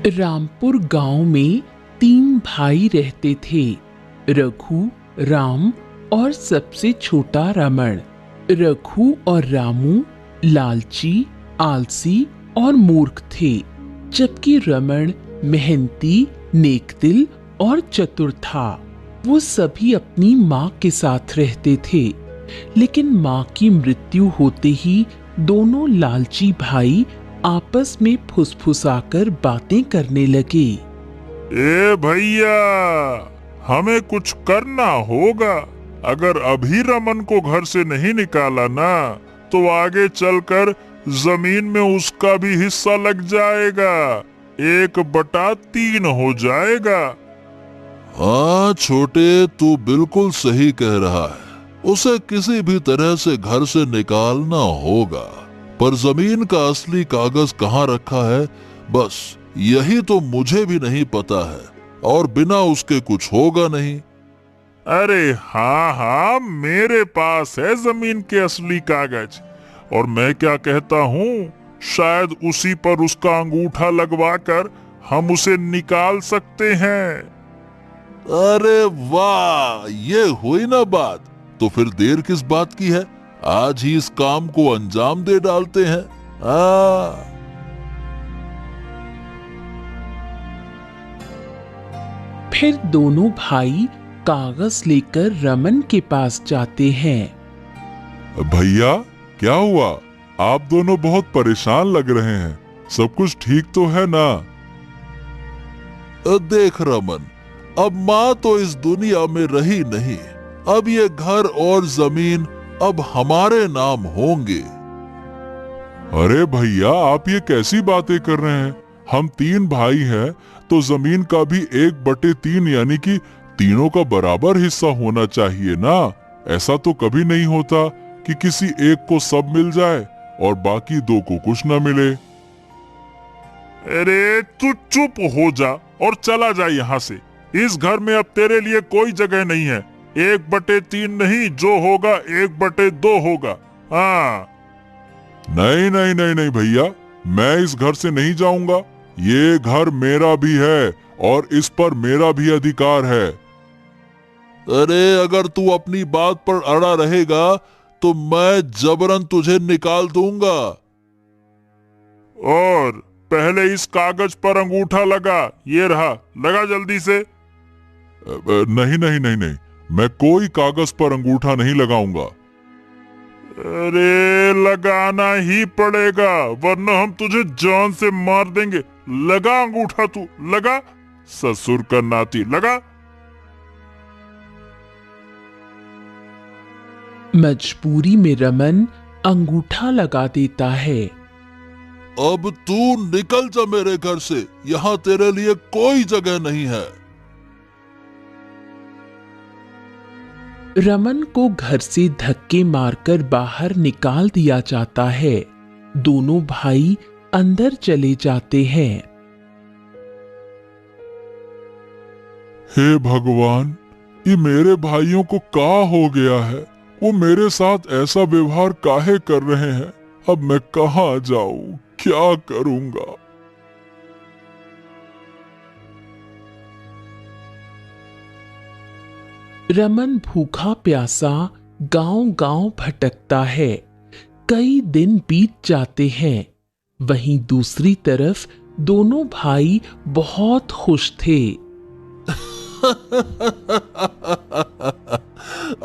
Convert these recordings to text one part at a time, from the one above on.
रामपुर गांव में 3 भाई रहते थे, रघु, राम और सबसे छोटा रमण। रघु और रामू लालची, आलसी और मूर्ख थे, जबकि रमण मेहनती, नेकदिल और चतुर था। वो सभी अपनी माँ के साथ रहते थे, लेकिन माँ की मृत्यु होते ही दोनों लालची भाई आपस में फुसफुसाकर बातें करने लगे। ए भैया, हमें कुछ करना होगा। अगर अभी रमन को घर से नहीं निकाला ना, तो आगे चलकर जमीन में उसका भी हिस्सा लग जाएगा, 1/3 हो जाएगा। हाँ छोटे, तू बिल्कुल सही कह रहा है। उसे किसी भी तरह से घर से निकालना होगा, पर जमीन का असली कागज कहाँ रखा है, बस यही तो मुझे भी नहीं पता है, और बिना उसके कुछ होगा नहीं। अरे हाँ, मेरे पास है जमीन के असली कागज, और मैं क्या कहता हूँ, शायद उसी पर उसका अंगूठा लगवाकर हम उसे निकाल सकते हैं। अरे वाह, ये हुई ना बात। तो फिर देर किस बात की है, आज ही इस काम को अंजाम दे डालते हैं। फिर दोनों भाई कागज लेकर रमन के पास जाते हैं। भैया, क्या हुआ? आप दोनों बहुत परेशान लग रहे हैं, सब कुछ ठीक तो है ना? देख रमन, अब माँ तो इस दुनिया में रही नहीं, अब ये घर और जमीन अब हमारे नाम होंगे। अरे भैया, आप ये कैसी बातें कर रहे हैं? हम 3 भाई हैं, तो जमीन का भी 1/3 यानी कि तीनों का बराबर हिस्सा होना चाहिए ना। ऐसा तो कभी नहीं होता कि किसी एक को सब मिल जाए और बाकी 2 को कुछ न मिले। अरे तू चुप हो जा और चला जा यहाँ से। इस घर में अब तेरे लिए कोई जगह नहीं है। 1/3 नहीं, जो होगा 1/2 होगा। हाँ। नहीं भैया, मैं इस घर से नहीं जाऊंगा। ये घर मेरा भी है और इस पर मेरा भी अधिकार है। अरे अगर तू अपनी बात पर अड़ा रहेगा तो मैं जबरन तुझे निकाल दूंगा। और पहले इस कागज पर अंगूठा लगा, ये रहा, लगा जल्दी से। नहीं, मैं कोई कागज पर अंगूठा नहीं लगाऊंगा। अरे लगाना ही पड़ेगा, वरना हम तुझे जान से मार देंगे। लगा अंगूठा, तू लगा, ससुर का नाती, लगा। मजबूरी में रमन अंगूठा लगा देता है। अब तू निकल जा मेरे घर से, यहाँ तेरे लिए कोई जगह नहीं है। रमन को घर से धक्के मारकर बाहर निकाल दिया जाता है। दोनों भाई अंदर चले जाते हैं। हे भगवान, ये मेरे भाइयों को क्या हो गया है? वो मेरे साथ ऐसा व्यवहार काहे कर रहे हैं? अब मैं कहाँ जाऊं, क्या करूंगा? रमन भूखा प्यासा गांव-गांव भटकता है। कई दिन बीत जाते हैं। वहीं दूसरी तरफ दोनों भाई बहुत खुश थे।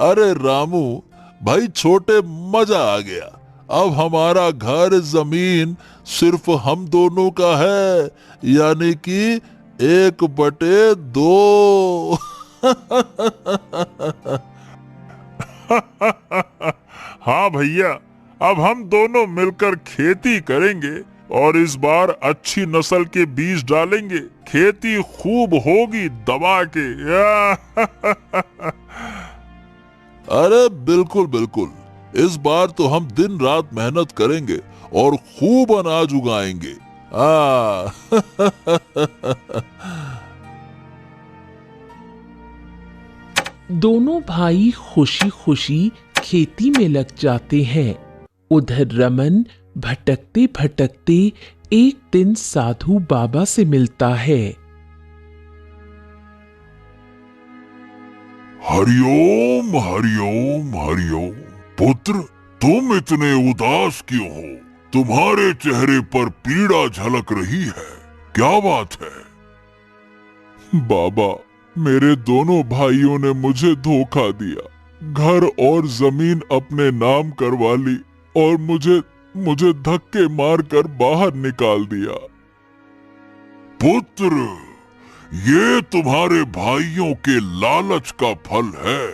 अरे रामू भाई छोटे, मजा आ गया। अब हमारा घर जमीन सिर्फ हम दोनों का है, यानी कि 1/2। हाँ भैया, अब हम दोनों मिलकर खेती करेंगे और इस बार अच्छी नस्ल के बीज डालेंगे। खेती खूब होगी दबा के। अरे बिल्कुल, इस बार तो हम दिन रात मेहनत करेंगे और खूब अनाज उगाएंगे। दोनों भाई खुशी खुशी खेती में लग जाते हैं। उधर रमन भटकते भटकते एक दिन साधु बाबा से मिलता है। हरिओम हरिओम हरिओम। पुत्र, तुम इतने उदास क्यों हो? तुम्हारे चेहरे पर पीड़ा झलक रही है, क्या बात है? बाबा, मेरे दोनों भाइयों ने मुझे धोखा दिया, घर और जमीन अपने नाम करवा ली और मुझे धक्के मारकर बाहर निकाल दिया। पुत्र, ये तुम्हारे भाइयों के लालच का फल है,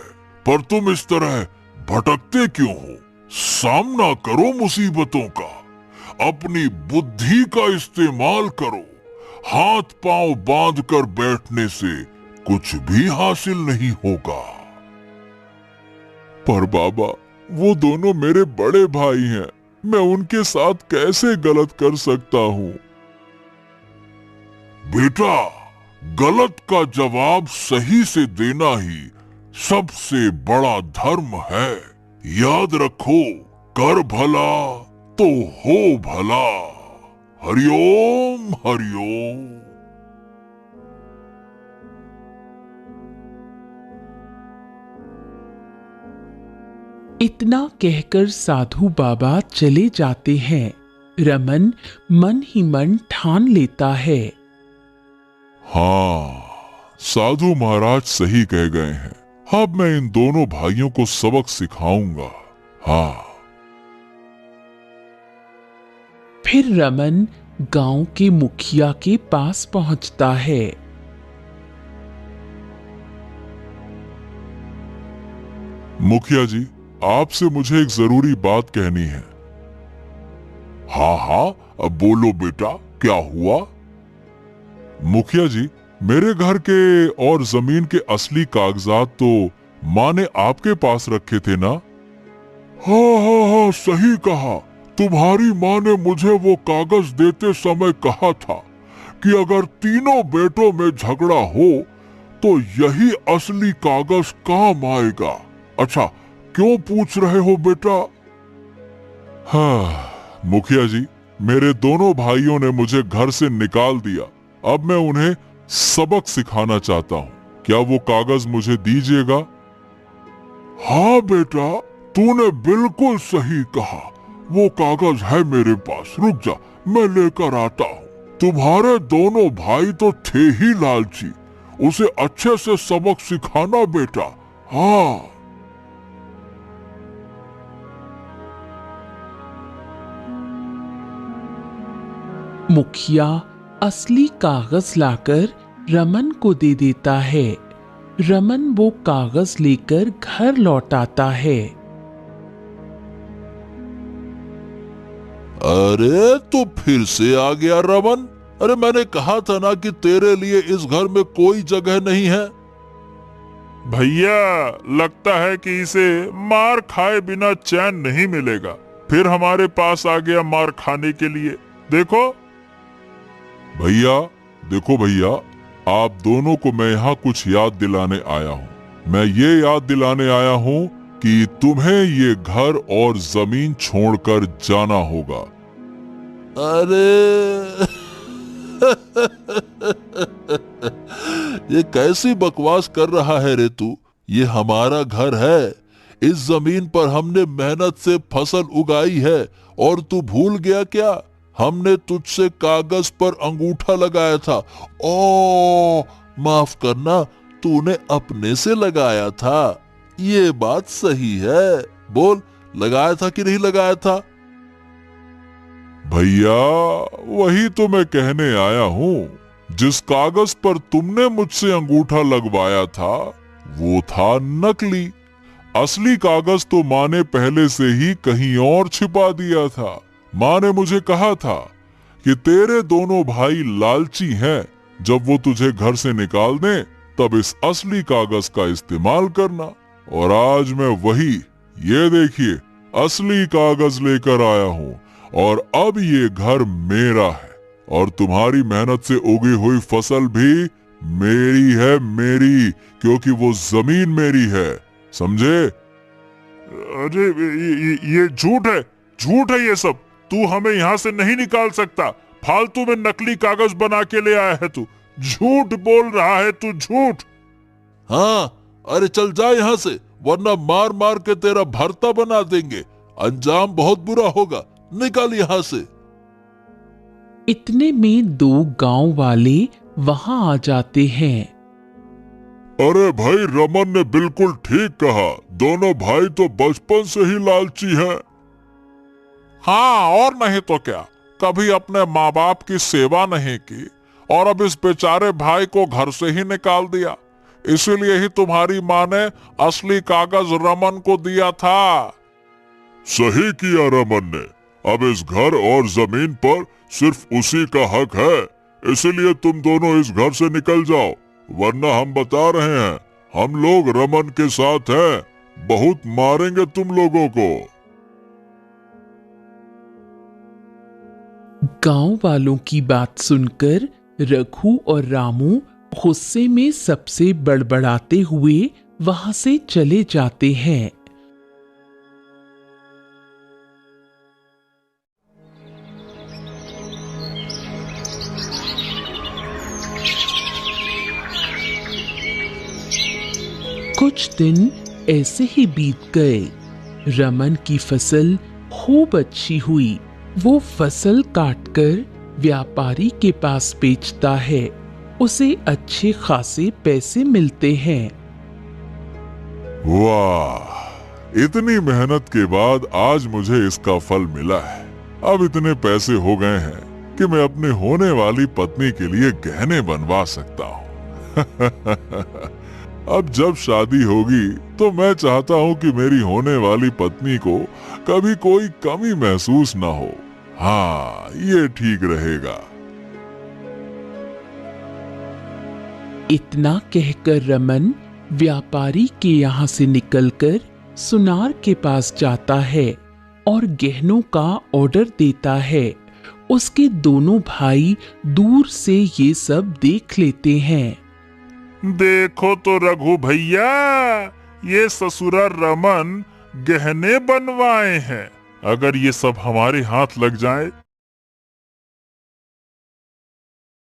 पर तुम इस तरह भटकते क्यों हो? सामना करो मुसीबतों का, अपनी बुद्धि का इस्तेमाल करो। हाथ पांव बांधकर बैठने से कुछ भी हासिल नहीं होगा। पर बाबा, वो दोनों मेरे बड़े भाई हैं, मैं उनके साथ कैसे गलत कर सकता हूँ? बेटा, गलत का जवाब सही से देना ही सबसे बड़ा धर्म है। याद रखो, कर भला तो हो भला। हरिओम हरिओम। इतना कहकर साधु बाबा चले जाते हैं। रमन मन ही मन ठान लेता है, हाँ, साधु महाराज सही कह गए हैं। अब मैं इन दोनों भाइयों को सबक सिखाऊंगा। हाँ। फिर रमन गांव के मुखिया के पास पहुंचता है। मुखिया जी, आपसे मुझे एक जरूरी बात कहनी है। हाँ हाँ, अब बोलो बेटा, क्या हुआ? मुखिया जी, मेरे घर के और जमीन के असली कागजात तो माँ ने आपके पास रखे थे ना? हाँ हाँ हाँ, सही कहा। तुम्हारी माँ ने मुझे वो कागज देते समय कहा था कि अगर तीनों बेटों में झगड़ा हो तो यही असली कागज काम आएगा। अच्छा, क्यों पूछ रहे हो बेटा? हाँ मुखिया जी, मेरे दोनों भाइयों ने मुझे घर से निकाल दिया। अब मैं उन्हें सबक सिखाना चाहता हूँ। क्या वो कागज मुझे दीजिएगा? हाँ बेटा, तूने बिल्कुल सही कहा। वो कागज है मेरे पास, रुक जा, मैं लेकर आता हूँ। तुम्हारे दोनों भाई तो थे ही लालची, उसे अच्छे से सबक सिखाना बेटा। हाँ। मुखिया असली कागज लाकर रमन को दे देता है। रमन वो कागज लेकर घर लौट आता है। अरे तू फिर से आ गया रमन। अरे मैंने कहा था ना कि तेरे लिए इस घर में कोई जगह नहीं है। भैया, लगता है कि इसे मार खाए बिना चैन नहीं मिलेगा। फिर हमारे पास आ गया मार खाने के लिए। देखो भैया, देखो भैया, आप दोनों को मैं यहाँ कुछ याद दिलाने आया हूँ। मैं ये याद दिलाने आया हूँ कि तुम्हें ये घर और जमीन छोड़कर जाना होगा। अरे ये कैसी बकवास कर रहा है रे तू? ये हमारा घर है। इस जमीन पर हमने मेहनत से फसल उगाई है और तू भूल गया क्या? हमने तुझसे कागज पर अंगूठा लगाया था। ओ माफ करना, तूने अपने से लगाया था। ये बात सही है। बोल, लगाया था कि नहीं लगाया था? भैया, वही तो मैं कहने आया हूँ। जिस कागज पर तुमने मुझसे अंगूठा लगवाया था वो था नकली। असली कागज तो माँ ने पहले से ही कहीं और छिपा दिया था। माँ ने मुझे कहा था कि तेरे दोनों भाई लालची हैं, जब वो तुझे घर से निकाल दें तब इस असली कागज का इस्तेमाल करना। और आज मैं वही, ये देखिए, असली कागज लेकर आया हूँ और अब ये घर मेरा है और तुम्हारी मेहनत से उगी हुई फसल भी मेरी है, मेरी, क्योंकि वो जमीन मेरी है, समझे? अरे ये झूठ है, झूठ है ये सब। तू हमें यहाँ से नहीं निकाल सकता। फालतू में नकली कागज बना के ले आया है तू। झूठ बोल रहा है तू, झूठ। हाँ, अरे चल जा यहाँ से, वरना मार मार के तेरा भरता बना देंगे। अंजाम बहुत बुरा होगा, निकल यहाँ से। इतने में दो गांव वाले वहां आ जाते हैं। अरे भाई, रमन ने बिल्कुल ठीक कहा, दोनों भाई तो बचपन से ही लालची हैं। हाँ, और नहीं तो क्या, कभी अपने माँ बाप की सेवा नहीं की और अब इस बेचारे भाई को घर से ही निकाल दिया। इसीलिए ही तुम्हारी माँ ने असली कागज रमन को दिया था। सही किया रमन ने। अब इस घर और जमीन पर सिर्फ उसी का हक है, इसीलिए तुम दोनों इस घर से निकल जाओ, वरना हम बता रहे हैं, हम लोग रमन के साथ हैं, बहुत मारेंगे तुम लोगों को। गांव वालों की बात सुनकर रघु और रामू गुस्से में सबसे बड़बड़ाते हुए वहां से चले जाते हैं। कुछ दिन ऐसे ही बीत गए। रमन की फसल खूब अच्छी हुई। वो फसल काटकर व्यापारी के पास बेचता है, उसे अच्छे खासे पैसे मिलते हैं। वाह, इतनी मेहनत के बाद आज मुझे इसका फल मिला है। अब इतने पैसे हो गए हैं कि मैं अपने होने वाली पत्नी के लिए गहने बनवा सकता हूँ। अब जब शादी होगी तो मैं चाहता हूँ कि मेरी होने वाली पत्नी को कभी कोई कमी महसूस ना हो। हाँ, ये ठीक रहेगा। इतना कहकर रमन व्यापारी के यहाँ से निकलकर सुनार के पास जाता है और गहनों का ऑर्डर देता है। उसके दोनों भाई दूर से ये सब देख लेते हैं। देखो तो रघु भैया, ये ससुरा रमन गहने बनवाए हैं। अगर ये सब हमारे हाथ लग जाए